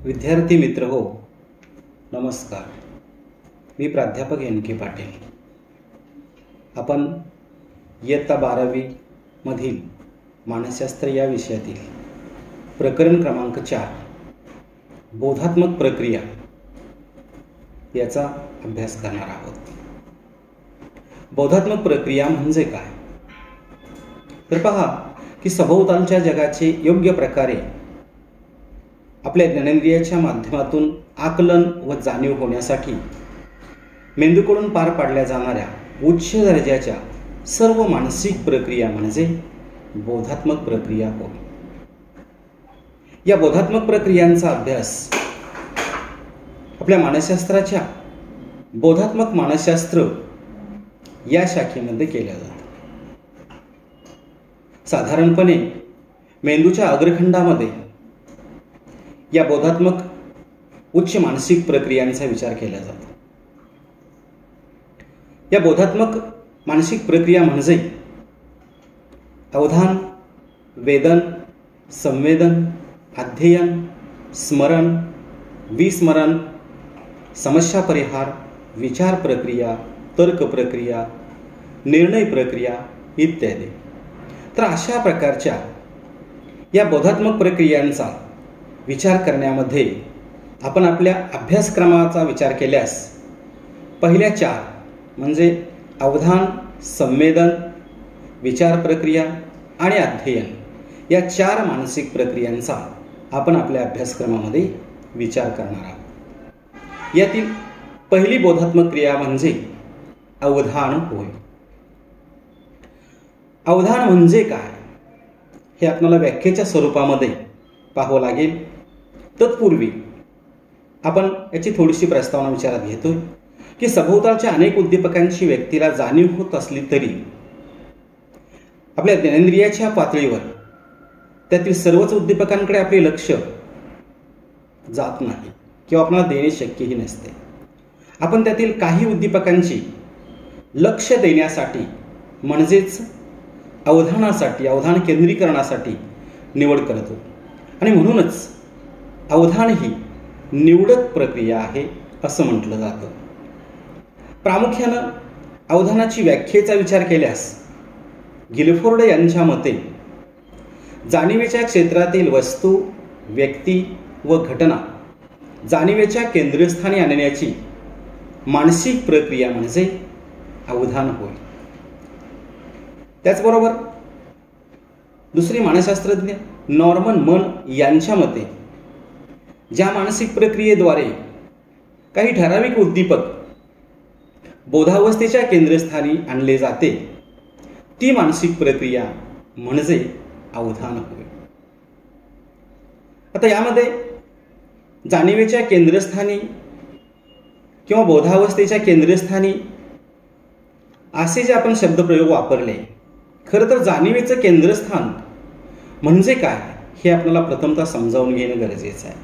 विद्यार्थी मित्र हो, नमस्कार. मी प्राध्यापक एन के पाटील. आपण इयत्ता 12वी मधील मानसशास्त्र या विषयातील प्रकरण क्रमांक 4 बोधात्मक प्रक्रिया याचा अभ्यास करणार आहोत. बोधात्मक प्रक्रिया म्हणजे काय? तर पहा की सभोवतालच्या जगाचे योग्य प्रकारे आपल्या ज्ञानेंद्रियाच्या माध्यमातून आकलन व जाणीव होण्यासाठी मेंदूकडून पार पाडल्या जाणाऱ्या उच्च दर्जाच्या सर्व मानसिक प्रक्रिया म्हणजे बोधात्मक प्रक्रिया होय. या बोधात्मक प्रक्रियांचा अभ्यास आपल्या मानसशास्त्राच्या बोधात्मक मानसशास्त्र या शाखेमध्ये केला जातो. साधारणपणे मेंदूच्या अग्रखंडामध्ये या बोधात्मक उच्च मानसिक प्रक्रियांचा विचार केला जातो. या बोधात्मक मानसिक प्रक्रिया म्हणजे अवधान, वेदन, संवेदन, अध्ययन, स्मरण, विस्मरण, समस्या परिहार, विचार प्रक्रिया, तर्क प्रक्रिया, निर्णय प्रक्रिया इत्यादी. तर अशा प्रकारच्या या बोधात्मक प्रक्रियांचा विचार करण्यामध्ये आपण आपल्या अभ्यासक्रमाचा विचार केल्यास पहिल्या 4 म्हणजे अवधान, संवेदन, विचार प्रक्रिया आणि अध्ययन या 4 मानसिक प्रक्रियांचा आपण आपल्या अभ्यासक्रमामध्ये विचार करणार आहोत. यातील पहिली बोधात्मक क्रिया म्हणजे अवधान होय. अवधान म्हणजे काय हे आपल्याला व्याख्येच्या स्वरूपामध्ये पाहावं लागेल. तत्पूर्वी आपण याची थोडीशी प्रस्तावना विचारात घेतोय की सभोवतालच्या अनेक उद्दीपकांची व्यक्तीला जाणीव होत असली तरी आपल्या ज्ञानेंद्रियाच्या पातळीवर त्यातील सर्वच उद्दीपकांकडे आपले लक्ष जात नाही किंवा आपल्याला देणे शक्यही नसते. आपण त्यातील काही उद्दीपकांची लक्ष देण्यासाठी म्हणजेच अवधानासाठी, अवधान केंद्रीकरणासाठी निवड करतो आणि म्हणूनच अवधान ही निवडक प्रक्रिया आहे असं म्हटलं जातं. प्रामुख्यानं अवधानाची व्याख्येचा विचार केल्यास गिलफोर्ड यांच्या मते जाणीवेच्या क्षेत्रातील वस्तू, व्यक्ती व घटना जाणीवेच्या केंद्रस्थानी आणण्याची मानसिक प्रक्रिया म्हणजे अवधान होय. त्याचबरोबर दुसरे मानसशास्त्रज्ञ नॉर्मन मन यांच्या मते ज्या मानसिक प्रक्रियेद्वारे काही ठराविक उद्दीपक बोधावस्थेच्या केंद्रस्थानी आणले जाते ती मानसिक प्रक्रिया म्हणजे अवधान होय. आता यामध्ये जाणीवेच्या केंद्रस्थानी किंवा बोधावस्थेच्या केंद्रस्थानी असे जे आपण शब्दप्रयोग वापरले, खरं तर जाणीवेचं केंद्रस्थान म्हणजे काय हे आपल्याला प्रथमतः समजावून घेणं गरजेचं आहे.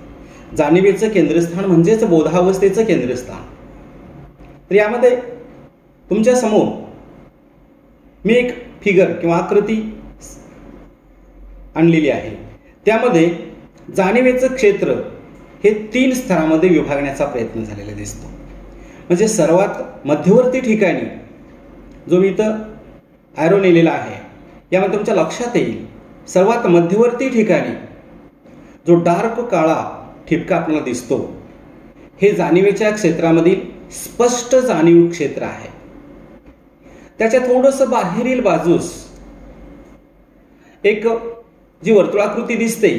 जाणीवेचं केंद्रस्थान म्हणजेच बोधावस्थेचं केंद्रस्थान. तर यामध्ये तुमच्या समोर मी एक फिगर किंवा आकृती आणलेली आहे. त्यामध्ये जाणीवेचं क्षेत्र हे 3 स्तरामध्ये विभागण्याचा प्रयत्न झालेला दिसतो. म्हणजे सर्वात मध्यवर्ती ठिकाणी जो मी इथं ॲरो नेलेला आहे यामध्ये तुमच्या लक्षात येईल सर्वात मध्यवर्ती ठिकाणी जो डार्क काळा ठिपका आपल्याला दिसतो हे जाणीवेच्या क्षेत्रामधील स्पष्ट जाणीव क्षेत्र आहे. त्याच्या थोडंसं बाहेरील बाजूस एक जी वर्तुळाकृती दिसते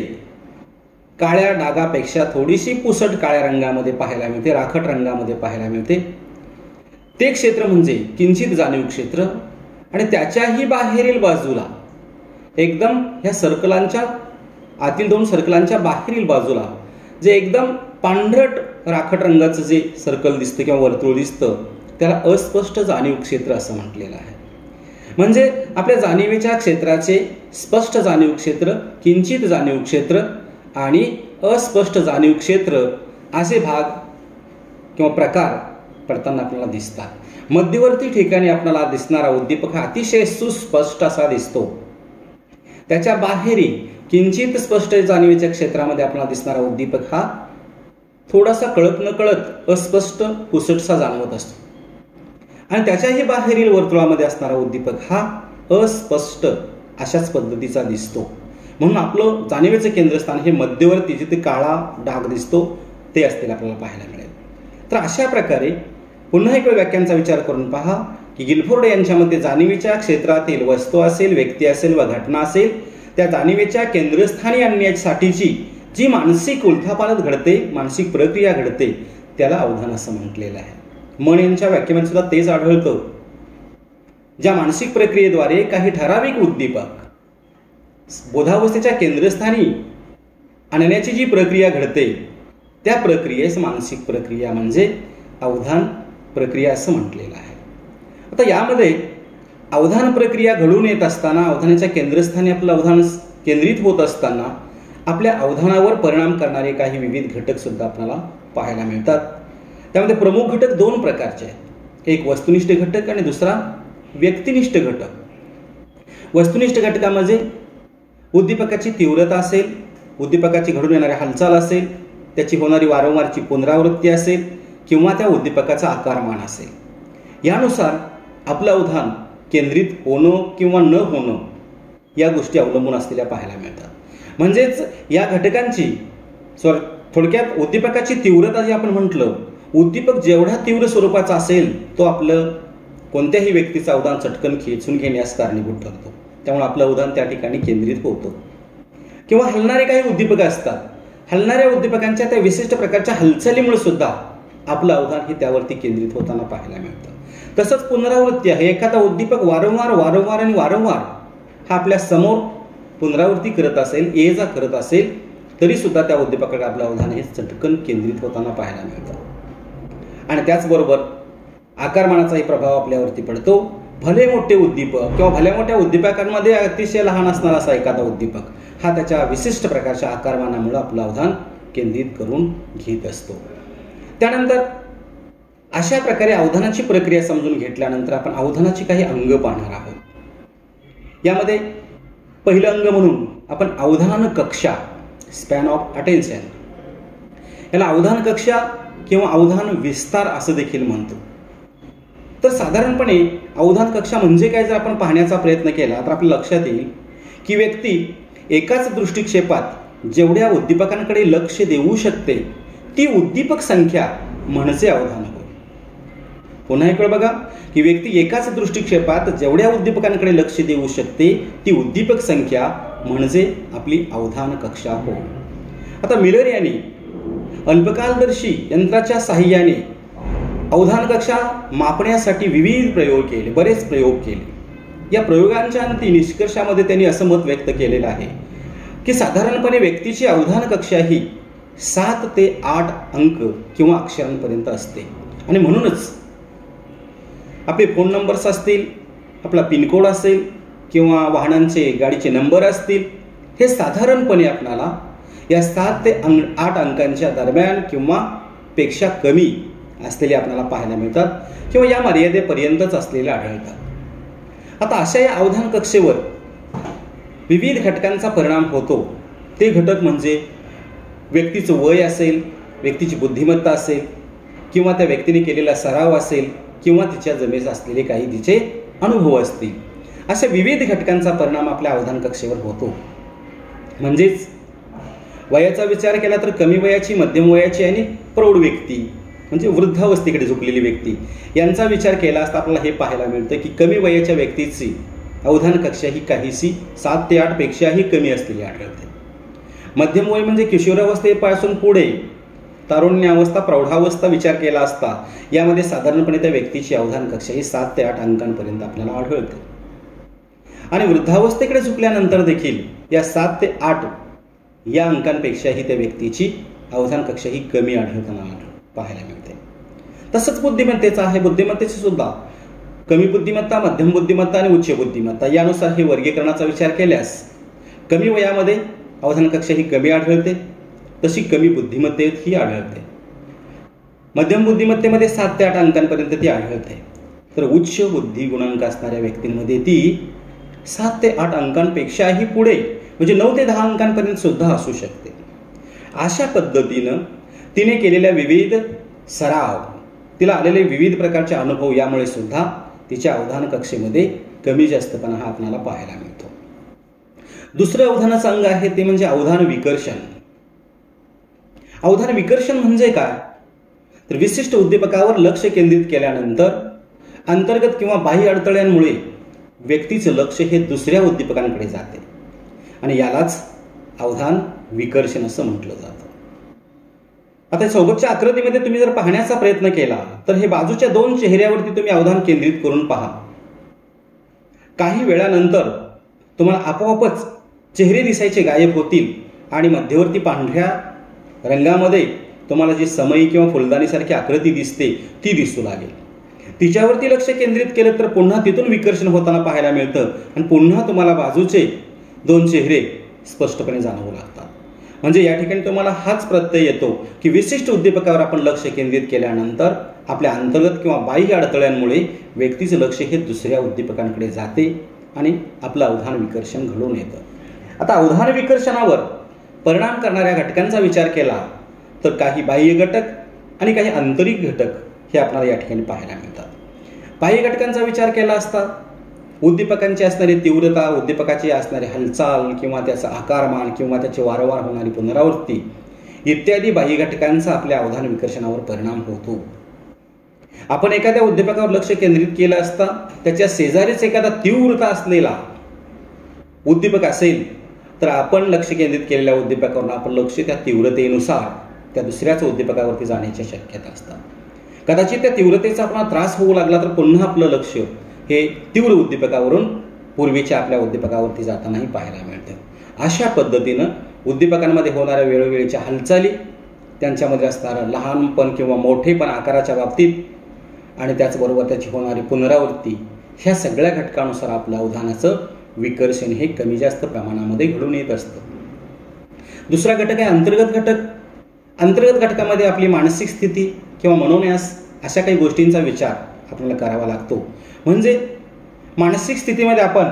काळ्या डागापेक्षा थोडीशी पुसट काळ्या रंगामध्ये पाहायला मिळते, राखट रंगामध्ये पाहायला मिळते. ते क्षेत्र म्हणजे किंचित जाणीव क्षेत्र आणि त्याच्याही बाहेरील बाजूला एकदम ह्या सर्कलांच्या आतील 2 सर्कलांच्या बाहेरील बाजूला जे एकदम पांढरट राखट रंगाचं जे सर्कल दिसतं किंवा वर्तुळ दिसतं त्याला अस्पष्ट जाणीव क्षेत्र असं म्हटलेलं आहे. म्हणजे आपल्या जाणीवेच्या क्षेत्राचे स्पष्ट जाणीव क्षेत्र, किंचित जाणीव क्षेत्र आणि अस्पष्ट जाणीव क्षेत्र असे भाग किंवा प्रकार पडताना आपल्याला दिसतात. मध्यवर्ती ठिकाणी आपल्याला दिसणारा उद्दीपक हा अतिशय सुस्पष्ट असा दिसतो. त्याच्या बाहेरील किंचित स्पष्ट जाणीवेच्या क्षेत्रामध्ये आपल्याला दिसणारा उद्दीपक हा थोडासा कळत न कळत अस्पष्ट पुसटसा जाणवत असतो आणि त्याच्याही बाहेरील वर्तुळामध्ये असणारा उद्दीपक हा अस्पष्ट अशाच पद्धतीचा दिसतो. म्हणून आपलं जाणीवेचं केंद्रस्थान हे मध्यवर्ती जिथे काळा डाग दिसतो ते असतील आपल्याला पाहायला मिळेल. तर अशा प्रकारे पुन्हा एक व्याख्यांचा विचार करून पहा की गिलफोर्ड यांच्या मते जाणीवेच्या क्षेत्रातील वस्तू असेल, व्यक्ती असेल व घटना असेल त्या जाणीवेच्या केंद्रस्थानी आणण्यासाठीची जी मानसिक उलथापालथ घडते, मानसिक प्रक्रिया घडते, त्याला अवधान असं म्हटलेलं आहे. मन यांच्या व्याख्येमध्ये सुद्धा तेच आढळतं. ज्या मानसिक प्रक्रियेद्वारे काही ठराविक उद्दीपक बोधावस्थेच्या केंद्रस्थानी आणण्याची जी प्रक्रिया घडते त्या प्रक्रियेस मानसिक प्रक्रिया म्हणजे अवधान प्रक्रिया असं म्हटलेलं आहे. आता यामध्ये अवधान प्रक्रिया घडून येत असताना, अवधानाच्या केंद्रस्थानी आपलं अवधान केंद्रित होत असताना आपल्या अवधानावर परिणाम करणारे काही विविध घटक सुद्धा आपल्याला पाहायला मिळतात. त्यामध्ये प्रमुख घटक दोन प्रकारचे आहेत. एक वस्तुनिष्ठ घटक आणि दुसरा व्यक्तिनिष्ठ घटक. वस्तुनिष्ठ घटकामध्ये उद्दीपकाची तीव्रता असेल, उद्दीपकाची घडून येणारी हालचाल असेल, त्याची होणारी वारंवारची पुनरावृत्ती असेल किंवा त्या उद्दीपकाचा आकारमान असेल. यानुसार आपलं अवधान केंद्रित होणं किंवा न होणं या गोष्टी अवलंबून असलेल्या पाहायला मिळतात. म्हणजेच या घटकांची थोडक्यात उद्दीपकाची तीव्रता जी आपण म्हटलं, उद्दीपक जेवढा तीव्र स्वरूपाचा असेल तो आपलं कोणत्याही व्यक्तीचं अवधान चटकन खेचून घेण्यास कारणीभूत ठरतो. त्यामुळे आपलं अवधान त्या ठिकाणी केंद्रित होतं. किंवा हलणारे काही उद्दीपक असतात, हलणाऱ्या उद्दीपकांच्या त्या विशिष्ट प्रकारच्या हालचालीमुळे सुद्धा आपलं अवधान हे त्यावरती केंद्रित होताना पाहायला मिळतं. तसंच पुनरावृत्ती आहे. एखादा उद्दीपक वारंवार हा आपल्या समोर पुनरावृत्ती करत असेल, ये जा करत असेल, तरी सुद्धा त्या उद्दीपकाकडे आपलं अवधान हे चटकन केंद्रित होताना पाहायला मिळतं. आणि त्याचबरोबर आकारमानाचाही प्रभाव आपल्यावरती पडतो. भले मोठे उद्दीपक किंवा भल्या मोठ्या उद्दीपकांमध्ये अतिशय लहान असणारा असा एखादा उद्दीपक हा त्याच्या विशिष्ट प्रकारच्या आकारमानामुळे आपलं अवधान केंद्रित करून घेत असतो. त्यानंतर अशा प्रकारे अवधानाची प्रक्रिया समजून घेतल्यानंतर आपण अवधानाची काही अंग पाहणार आहोत. यामध्ये पहिलं अंग म्हणून आपण अवधान कक्षा, स्पॅन ऑफ अटेन्शन, याला अवधान कक्षा किंवा अवधान विस्तार असं देखील म्हणतो. तर साधारणपणे अवधान कक्षा म्हणजे काय जर आपण पाहण्याचा प्रयत्न केला तर आपल्या लक्षात येईल की व्यक्ती एकाच दृष्टिक्षेपात जेवढ्या उद्दीपकांकडे लक्ष देऊ शकते ती उद्दीपक संख्या म्हणजे अवधान होय. पुन्हा एक वेळ बघा की व्यक्ती एकाच दृष्टिक्षेपात जेवढ्या उद्दीपकांकडे लक्ष देऊ शकते ती उद्दीपक संख्या म्हणजे आपली अवधान कक्षा होय. आता मिलर यांनी अल्पकालदर्शी यंत्राच्या साहाय्याने अवधान कक्षा मापण्यासाठी विविध प्रयोग केले, बरेच प्रयोग केले. या प्रयोगांच्या अंती निष्कर्षामध्ये त्यांनी असं मत व्यक्त केलेलं आहे की साधारणपणे व्यक्तीची अवधान कक्षा ही 7 ते 8 अंक किंवा अक्षरांपर्यंत असते. आणि म्हणूनच आपले फोन नंबर्स असतील, आपला पिनकोड असेल किंवा वाहनांचे गाडीचे नंबर असतील, हे साधारणपणे आपल्याला या 7 ते 8 अंकांच्या दरम्यान किंवा पेक्षा कमी असलेले आपल्याला पाहायला मिळतात किंवा या मर्यादेपर्यंतच असलेले आढळतात. आता अशा या अवधान कक्षेवर विविध घटकांचा परिणाम होतो. ते घटक म्हणजे व्यक्तीचं वय असेल, व्यक्तीची बुद्धिमत्ता असेल किंवा त्या व्यक्तीने केलेला सराव असेल किंवा तिच्या जमेस असलेले काही तिचे अनुभव असतील. अशा विविध घटकांचा परिणाम आपल्या अवधान कक्षेवर होतो. म्हणजेच वयाचा विचार केला तर कमी वयाची, मध्यम वयाची आणि प्रौढ व्यक्ती म्हणजे वृद्धावस्थेकडे झुकलेली व्यक्ती यांचा विचार केला असता आपल्याला हे पाहायला मिळतं की कमी वयाच्या व्यक्तीची अवधान कक्षा ही काहीशी 7 ते 8 पेक्षाही कमी असलेली आढळते. मध्यम वय म्हणजे किशोरावस्थेपासून पुढे तारुण्यावस्था, प्रौढावस्था विचार केला असता यामध्ये साधारणपणे त्या व्यक्तीची अवधान कक्षा ही 7 ते 8 अंकांपर्यंत आपल्याला आढळते. आणि वृद्धावस्थेकडे झुकल्यानंतर देखील या 7 ते 8 या अंकांपेक्षाही त्या व्यक्तीची अवधान कक्षा ही कमी आढळताना पाहायला मिळते. तसंच बुद्धिमत्तेचा आहे. बुद्धिमत्तेची सुद्धा कमी बुद्धिमत्ता, मध्यम बुद्धिमत्ता आणि उच्च बुद्धिमत्ता यानुसार हे वर्गीकरणाचा विचार केल्यास कमी वयामध्ये अवधान कक्षा ही कमी आढळते, तशी कमी बुद्धिमत्तेत ही आढळते. मध्यम बुद्धिमत्तेमध्ये 7 ते 8 अंकांपर्यंत ती आढळते. तर उच्च बुद्धी गुणांक असणाऱ्या व्यक्तींमध्ये ती 7 ते 8 अंकांपेक्षाही पुढे म्हणजे 9 ते 10 अंकांपर्यंत सुद्धा असू शकते. अशा पद्धतीनं तिने केलेल्या विविध सराव, तिला आलेले विविध प्रकारचे अनुभव यामुळे सुद्धा तिच्या अवधान कक्षेमध्ये कमी जास्तपणा हा आपल्याला पाहायला मिळतो. दुसरं अवधानाचं अंग आहे ते म्हणजे अवधान विकर्षण. अवधान विकर्षण म्हणजे काय, तर विशिष्ट उद्दीपकावर लक्ष केंद्रित केल्यानंतर अंतर्गत किंवा बाह्य अडथळ्यांमुळे व्यक्तीचं लक्ष हे दुसऱ्या उद्दीपकांकडे जाते आणि यालाच अवधान विकर्षण असं म्हटलं जातं. आता सोबतच्या आकृतीमध्ये तुम्ही जर पाहण्याचा प्रयत्न केला तर हे बाजूच्या दोन चेहऱ्यावरती तुम्ही अवधान केंद्रित करून पहा. काही वेळानंतर तुम्हाला आपोआपच चेहरे दिसायचे गायब होतील आणि मध्यवर्ती पांढऱ्या रंगामध्ये तुम्हाला जी समई किंवा फुलदाणीसारखी आकृती दिसते ती दिसू लागेल. तिच्यावरती लक्ष केंद्रित केलं तर पुन्हा तिथून विकर्षण होताना पाहायला मिळतं आणि पुन्हा तुम्हाला बाजूचे दोन चेहरे स्पष्टपणे जाणवू लागतात. म्हणजे या ठिकाणी तुम्हाला हाच प्रत्यय येतो की विशिष्ट उद्दीपकावर आपण लक्ष केंद्रित केल्यानंतर आपल्या अंतर्गत किंवा बाह्य अडथळ्यांमुळे व्यक्तीचं लक्ष हे दुसऱ्या उद्दीपकांकडे जाते आणि आपलं अवधान विकर्षण घडून येतं. आता अवधान विकर्षणावर परिणाम करणाऱ्या घटकांचा विचार केला तर काही बाह्य घटक आणि काही आंतरिक घटक हे आपल्याला या ठिकाणी पाहायला मिळतात. बाह्य घटकांचा विचार केला असता उद्दीपकांची असणारी तीव्रता, उद्दीपकाची असणारी हालचाल किंवा त्याचा आकारमान किंवा त्याची वारंवार होणारी पुनरावृत्ती इत्यादी बाह्य घटकांचा आपल्या अवधान विकर्षणावर परिणाम होतो. आपण एखाद्या उद्दीपकावर लक्ष केंद्रित केलं असता त्याच्या शेजारीच एखादा तीव्रता असलेला उद्दीपक असेल तर आपण लक्ष केंद्रित केलेल्या उद्दीपकावर आपण लक्ष त्या तीव्रतेनुसार त्या दुसऱ्याच उद्दीपकावरती जाण्याची शक्यता असतात. कदाचित त्या तीव्रतेचा आपल्याला त्रास होऊ लागला तर पुन्हा आपलं लक्ष हे तीव्र उद्दीपकावरून पूर्वीच्या आपल्या उद्दीपकावरती जातानाही पाहायला मिळते. अशा पद्धतीनं उद्दीपकांमध्ये होणाऱ्या वेळोवेळीच्या हालचाली, त्यांच्यामध्ये असणारं लहानपण किंवा मोठेपण आकाराच्या बाबतीत आणि त्याचबरोबर त्याची होणारी पुनरावृत्ती ह्या सगळ्या घटकानुसार आपलं अवधानाचं विकर्षण हे कमी जास्त प्रमाणामध्ये घडून येत असतं. दुसरा घटक आहे अंतर्गत घटक. अंतर्गत घटकामध्ये आपली मानसिक स्थिती किंवा मनोन्यास अशा काही गोष्टींचा विचार आपल्याला करावा लागतो. म्हणजे मानसिक स्थितीमध्ये आपण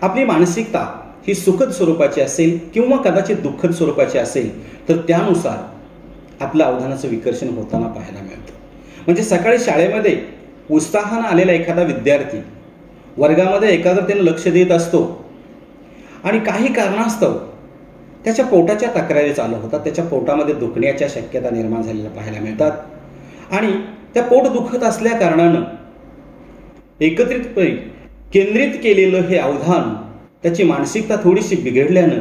आपली मानसिकता ही सुखद स्वरूपाची असेल किंवा कदाचित दुःखद स्वरूपाची असेल तर त्यानुसार आपलं अवधानाचं विकर्षण होताना पाहायला मिळतं. म्हणजे सकाळी शाळेमध्ये उत्साहानं आलेला एखादा विद्यार्थी वर्गामध्ये एकाग्रतेनं लक्ष देत असतो आणि काही कारणास्तव त्याच्या पोटाच्या तक्रारी चालू होतात, त्याच्या पोटामध्ये दुखण्याच्या शक्यता निर्माण झालेल्या पाहायला मिळतात आणि त्या पोट दुखत असल्या कारणानं एकत्रितपणे केंद्रित केलेलं हे अवधान त्याची मानसिकता थोडीशी बिघडल्यानं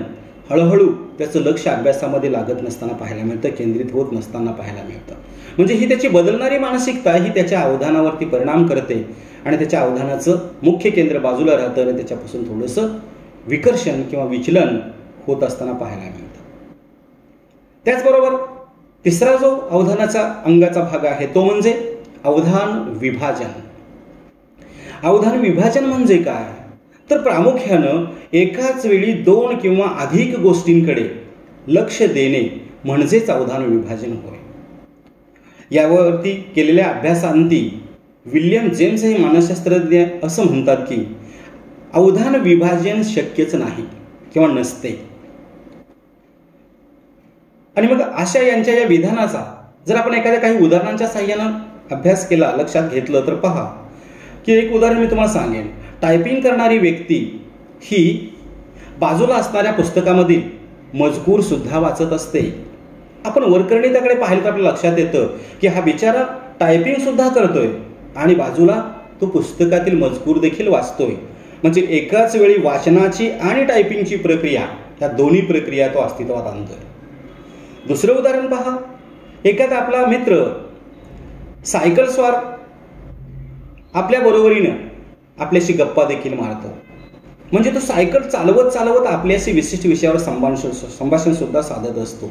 हळूहळू त्याचं लक्ष अभ्यासामध्ये लागत नसताना पाहायला मिळतं, केंद्रित होत नसताना पाहायला मिळतं. म्हणजे ही त्याची बदलणारी मानसिकता ही त्याच्या अवधानावरती परिणाम करते आणि त्याच्या अवधानाचं मुख्य केंद्र बाजूला राहतं आणि त्याच्यापासून थोडंसं विकर्षण किंवा विचलन होत असताना पाहायला मिळतं. त्याचबरोबर तिसरा जो अवधानाचा अंगाचा भाग आहे तो म्हणजे अवधान विभाजन. अवधान विभाजन म्हणजे काय, तर प्रामुख्यानं एकाच वेळी दोन किंवा अधिक गोष्टींकडे लक्ष देणे म्हणजेच अवधान विभाजन होय. यावरती केलेल्या अभ्यासांती विल्यम जेम्स हे मानसशास्त्रज्ञ असं म्हणतात की अवधान विभाजन शक्यच नाही किंवा नसते. आणि मग अशा यांच्या या विधानाचा जर आपण एखाद्या काही उदाहरणांच्या साहाय्यानं अभ्यास केला, लक्षात घेतलं तर पहा की एक उदाहरण मी तुम्हाला सांगेन. टायपिंग करणारी व्यक्ती ही बाजूला असणाऱ्या पुस्तकामधील मजकूर सुद्धा वाचत असते. आपण वरकरणी त्याकडे पाहिलं तर आपल्या लक्षात येतं की हा बिचारा टायपिंग सुद्धा करतोय आणि बाजूला तो पुस्तकातील मजकूर देखील वाचतोय. म्हणजे एकाच वेळी वाचनाची आणि टायपिंगची प्रक्रिया, या दोन्ही प्रक्रिया तो अस्तित्वात आणतोय. दुसरं उदाहरण पहा, एखादा आपला मित्र सायकल स्वार आपल्या बरोबरीनं आपल्याशी गप्पा देखील मारतो. म्हणजे तो सायकल चालवत चालवत आपल्याशी विशिष्ट विषयावर संभाषण सुद्धा साधत असतो.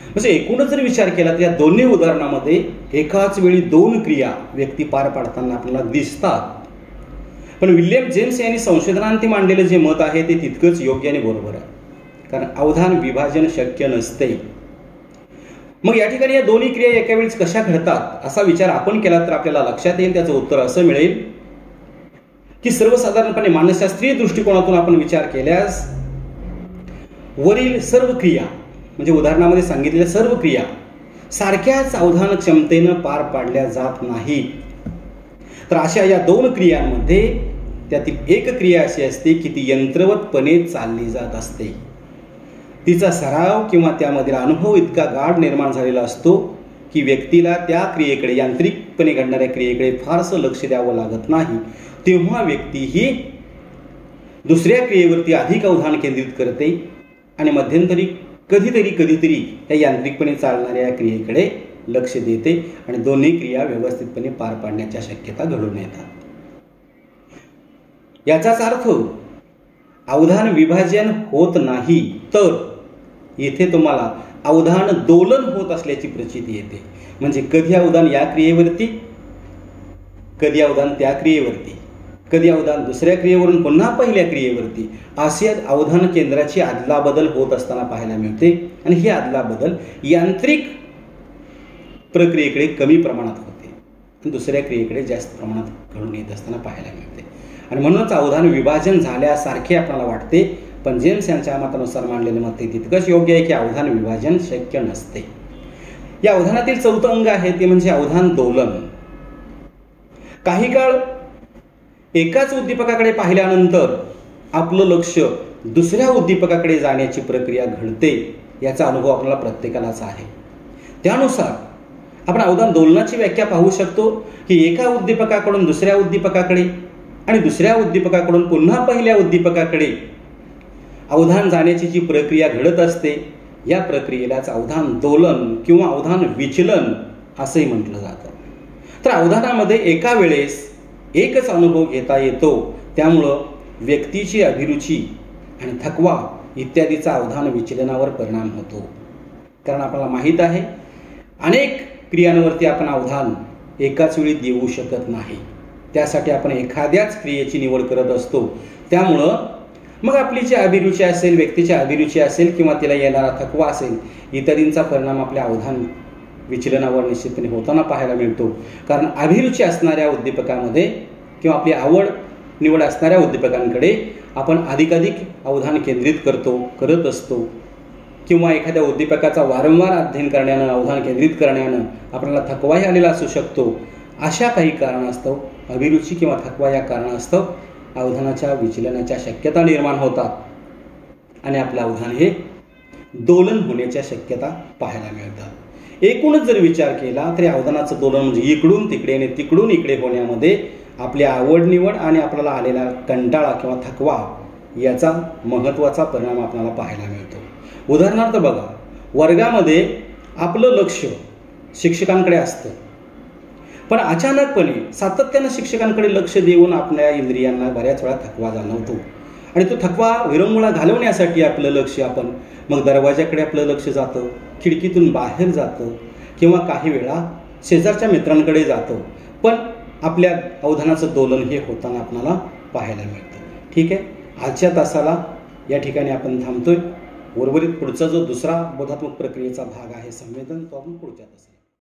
म्हणजे एकूणच जर विचार केला तर या दोन्ही उदाहरणामध्ये एकाच वेळी दोन क्रिया व्यक्ती पार पाडताना आपल्याला दिसतात. पण विल्यम जेम्स यांनी संशोधनांती मांडलेलं जे मत आहे ते तितकंच योग्य आणि बरोबर आहे, कारण अवधान विभाजन शक्य नसते. मग या ठिकाणी या दोन्ही क्रिया एका वेळीच कशा घडतात असा विचार आपण केला तर आपल्याला लक्षात येईल, त्याचं उत्तर असं मिळेल की सर्वसाधारणपणे मानसशास्त्रीय दृष्टिकोनातून आपण विचार केल्यास वरील सर्व क्रिया म्हणजे उदाहरणामध्ये सांगितलेल्या सर्व क्रिया सारख्याच अवधान क्षमतेनं पार पाडल्या जात नाही. तर अशा या दोन क्रियांमध्ये त्यातील एक क्रिया अशी असते की ती यंत्रवतपणे चालली जात असते. तिचा सराव किंवा त्यामधील अनुभव इतका गाढ निर्माण झालेला असतो की व्यक्तीला त्या क्रियेकडे, यांत्रिकपणे घडणाऱ्या क्रियेकडे फारसं लक्ष द्यावं लागत नाही. तेव्हा व्यक्ती ही दुसऱ्या क्रियेवरती अधिक अवधान केंद्रित करते आणि मध्यंतरी कधीतरी या यांत्रिकपणे चालणाऱ्या क्रियेकडे लक्ष देते आणि दोन्ही क्रिया व्यवस्थितपणे पार पाडण्याच्या शक्यता घडून येतात. याचाच अर्थ अवधान विभाजन होत नाही, तर येथे तुम्हाला अवधान दोलन होत असल्याची प्रचिती येते. म्हणजे कधी अवधान या क्रियेवरती, कधी अवधान त्या क्रियेवरती, कधी अवधान दुसऱ्या क्रियेवरून पुन्हा पहिल्या क्रियेवरती, असे अवधान केंद्राची अदलाबदल होत असताना पाहायला मिळते. आणि ही अदलाबदल यांत्रिक प्रक्रियेकडे कमी प्रमाणात होते आणि दुसऱ्या क्रियेकडे जास्त प्रमाणात घडून येत असताना पाहायला मिळते. आणि म्हणूनच अवधान विभाजन झाल्यासारखे आपल्याला वाटते, पण जेम्स यांच्या मतानुसार मांडलेले मत तितकंच योग्य आहे की अवधान विभाजन शक्य नसते. या अवधानातील चौथं अंग आहे ते म्हणजे अवधान दोलन. काही काळ एकाच उद्दीपकाकडे पाहिल्यानंतर आपलं लक्ष दुसऱ्या उद्दीपकाकडे जाण्याची प्रक्रिया घडते. याचा अनुभव आपल्याला प्रत्येकालाच आहे. त्यानुसार आपण अवधान दोलनाची व्याख्या पाहू शकतो की एका उद्दीपकाकडून दुसऱ्या उद्दीपकाकडे आणि दुसऱ्या उद्दीपकाकडून पुन्हा पहिल्या उद्दीपकाकडे अवधान जाण्याची जी प्रक्रिया घडत असते, या प्रक्रियेलाच अवधान दोलन किंवा अवधान विचलन असंही म्हटलं जातं. तर अवधानामध्ये एका वेळेस एकच अनुभव घेता येतो, त्यामुळं व्यक्तीची अभिरुची आणि थकवा इत्यादीचा अवधान विचलनावर परिणाम होतो. कारण आपल्याला माहीत आहे अनेक क्रियांवरती आपण अवधान एकाच वेळी देऊ शकत नाही. त्यासाठी आपण एखाद्याच क्रियेची निवड करत असतो. त्यामुळं मग आपली जी अभिरुची असेल, व्यक्तीची अभिरुची असेल किंवा तिला येणारा थकवा असेल, इत्यादींचा परिणाम आपल्या अवधान विचलनावर निश्चितपणे होताना पाहायला मिळतो. कारण अभिरुची असणाऱ्या उद्दीपकामध्ये किंवा आपली आवड निवड असणाऱ्या उद्दीपकांकडे आपण अधिकाधिक अवधान केंद्रित करत असतो किंवा एखाद्या उद्दीपकाचा वारंवार अध्ययन करण्यानं, अवधान केंद्रित करण्यानं आपल्याला थकवाही आलेला असू शकतो. अशा काही कारणास्तव, अभिरुची किंवा थकवा या कारणास्तव अवधानाच्या विचलनाच्या शक्यता निर्माण होतात आणि आपलं अवधान हे दोलन होण्याच्या शक्यता पाहायला मिळतात. एकूणच जर विचार केला तरी अवधानाचं दोलन म्हणजे इकडून तिकडे आणि तिकडून इकडे होण्यामध्ये आपली आवड निवड आणि आपल्याला आलेला कंटाळा किंवा थकवा याचा महत्त्वाचा परिणाम आपल्याला पाहायला मिळतो. उदाहरणार्थ बघा, वर्गामध्ये आपलं लक्ष शिक्षकांकडे असतं, पण अचानकपणे सातत्यानं शिक्षकांकडे लक्ष देऊन आपल्या इंद्रियांना बऱ्याच वेळा थकवा जाणवतो आणि तो थकवा विरंगुळा घालवण्यासाठी आपलं लक्ष आपण मग दरवाजाकडे आपलं लक्ष जातं, खिडकीतून बाहेर जातं किंवा काही वेळा शेजारच्या मित्रांकडे जातं. पण आपल्या अवधानाचं दोलन हे होताना आपल्याला पाहायला मिळतं. ठीक आहे, आजच्या तासाला या ठिकाणी आपण थांबतोय. उर्वरित पुढचा जो दुसरा बोधात्मक प्रक्रियेचा भाग आहे संवेदन, तो आपण पुढच्या तासाला